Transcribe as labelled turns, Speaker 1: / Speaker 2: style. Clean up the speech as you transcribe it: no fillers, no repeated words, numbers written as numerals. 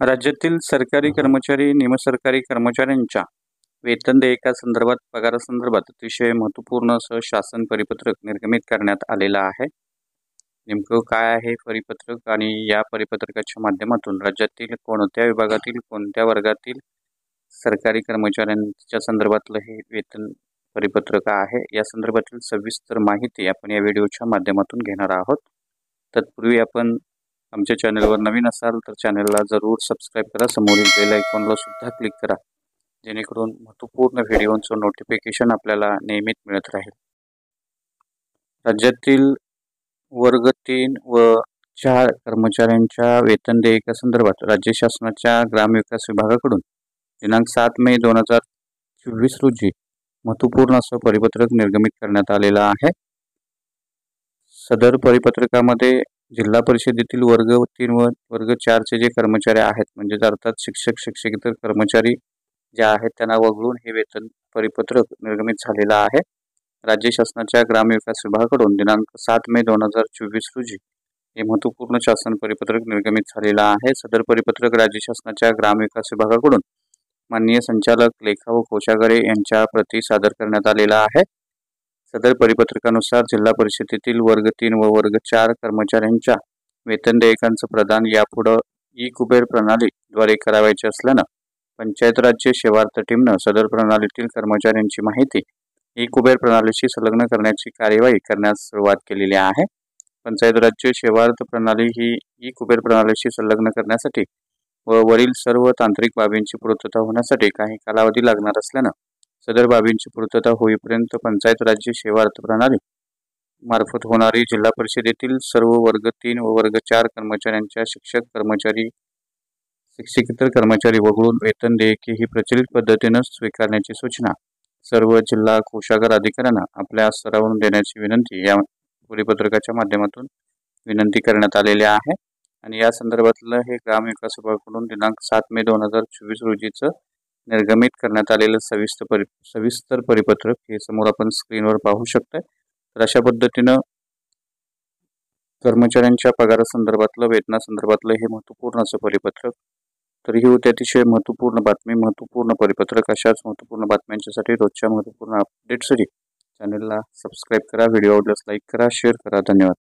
Speaker 1: राज्यातील सरकारी कर्मचारी, निमसरकारी कर्मचाऱ्यांच्या वेतन देयकासंदर्भात, पगारासंदर्भात अतिशय महत्त्वपूर्ण असं शासन परिपत्रक निर्गमित करण्यात आलेलं आहे. नेमकं काय आहे परिपत्रक आणि या परिपत्रकाच्या माध्यमातून राज्यातील कोणत्या विभागातील, कोणत्या वर्गातील सरकारी कर्मचाऱ्यांच्या संदर्भातलं हे वेतन परिपत्रक आहे, या संदर्भातील सविस्तर माहिती आपण या व्हिडिओच्या माध्यमातून घेणार आहोत. तत्पूर्वी आपण आमच्या चॅनलवर नवीन असाल तर चॅनलला जरूर सबस्क्राईब करा, समोरील बेल आयकॉनला सुद्धा क्लिक करा, जेणेकरून महत्त्वपूर्ण व्हिडिओचं नोटिफिकेशन आपल्याला नेहमीच मिळत राहील. राज्यातील वर्ग 3 व 4 कर्मचाऱ्यांच्या वेतन देयकासंदर्भात राज्य शासनाच्या ग्रामविकास विभागाकडून दिनांक 7 मे 2024 रोजी महत्त्वपूर्ण असं परिपत्रक निर्गमित करण्यात आलेलं आहे. सदर परिपत्रकामध्ये जिल्हा परिषदेतील वर्ग 3 व वर्ग 4चे जे कर्मचारी आहेत, म्हणजे अर्थात शिक्षक, शिक्षकेतर कर्मचारी जे आहेत त्यांना वगळून हे वेतन परिपत्रक निर्गमित झालेलं आहे. राज्य शासनाच्या ग्रामविकास विभागाकडून दिनांक 7 मे 2024 रोजी हे महत्त्वपूर्ण शासन परिपत्रक निर्गमित झालेलं आहे. सदर परिपत्रक राज्य शासनाच्या ग्रामविकास विभागाकडून माननीय संचालक, लेखा व कोषागारे यांच्या प्रती सादर करण्यात आलेला आहे. सदर परिपत्रकानुसार जिल्हा परिषदेतील वर्ग 3 व वर्ग 4 कर्मचाऱ्यांच्या वेतन देयकांचं प्रदान यापुढे ई कुबेर प्रणालीद्वारे करावयाचे असल्यानं पंचायत राज्य सेवार्थ टीमनं सदर प्रणालीतील कर्मचाऱ्यांची माहिती ई कुबेर प्रणालीशी संलग्न करण्याची कार्यवाही करण्यास सुरुवात केलेली आहे. पंचायत राज्य सेवार्थ प्रणाली ही ई कुबेर प्रणालीशी संलग्न करण्यासाठी व वरील सर्व तांत्रिक बाबींची पूर्तता होण्यासाठी काही कालावधी लागणार असल्यानं सदर बाबींची पूर्तता होईपर्यंत पंचायत राज्य सेवार्थ प्रणाली मार्फत होणारी जिल्हा परिषदेतील सर्व वर्ग 3 व वर्ग 4 कर्मचाऱ्यांच्या शिक्षक, कर्मचारी, शिक्षकेतर कर्मचारी वगळून वेतन देयके ही प्रचलित पद्धतीनं स्वीकारण्याची सूचना सर्व जिल्हा कोषागार अधिकाऱ्यांना आपल्या स्तरावरून देण्याची विनंती या परिपत्रकाच्या माध्यमातून विनंती करण्यात आलेली आहे. आणि या संदर्भातलं हे ग्रामविकास विभागाकडून दिनांक 7 मे 2024 रोजीचं निर्गमित करण्यात आलेलं सविस्तर परिपत्रक हे समोर आपण स्क्रीनवर पाहू शकता. तर अशा पद्धतीनं कर्मचाऱ्यांच्या पगारासंदर्भातलं, वेतनासंदर्भातलं हे महत्त्वपूर्ण असं परिपत्रक. तर ही होती अतिशय महत्त्वपूर्ण बातमी, महत्त्वपूर्ण परिपत्रक. अशाच महत्त्वपूर्ण बातम्यांच्यासाठी रोजच्या महत्त्वपूर्ण अपडेट्ससाठी चॅनलला सबस्क्राईब करा, व्हिडिओ आवडल्यास लाईक करा, शेअर करा. धन्यवाद.